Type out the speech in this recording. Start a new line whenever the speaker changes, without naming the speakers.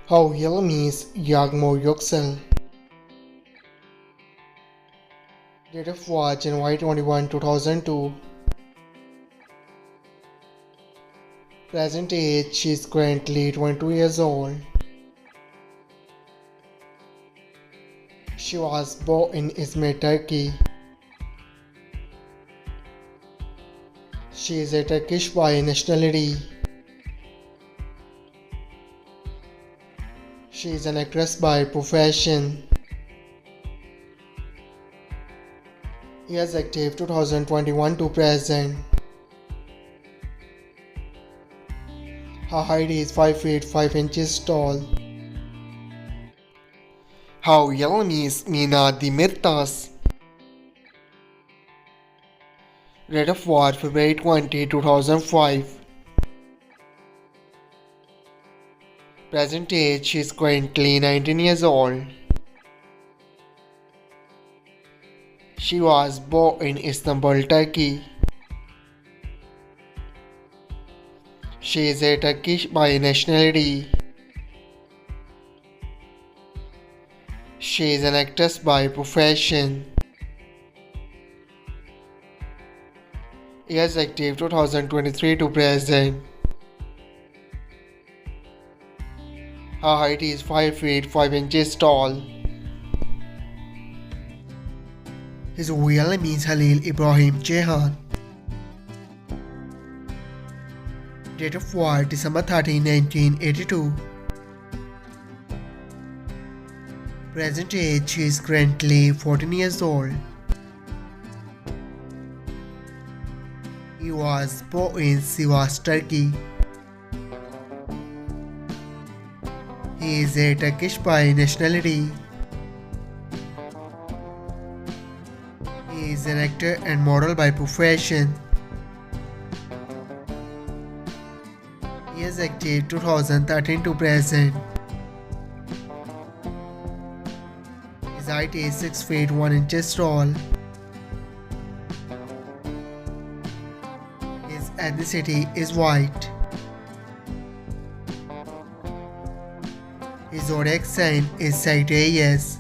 Halil means Yagmur Yuksel. Date of birth January 21, 2002. Present age she is currently 22 years old. She was born in Izmir, Turkey. She is a Turkish by nationality. She is an actress by profession. Years active 2021 to present. Her height is 5 feet 5 inches tall. Her real name is Mina Demirtas. Date of birth February 20, 2005. Present age she is currently 19 years old. She was born in Istanbul, Turkey. She is a Turkish by nationality. She is an actress by profession. Years active 2023 to present. Her height is 5 feet 5 inches tall. His real name is Halil Ibrahim Ceyhan. Date of birth December 13, 1982. Present age she is currently 14 years old. He was born in Sivas, Turkey. He is a Turkish by nationality. He is an actor and model by profession. He is active 2013 to present. His height is 6 feet 1 inches tall. His ethnicity is white. His zodiac sign is Sagittarius.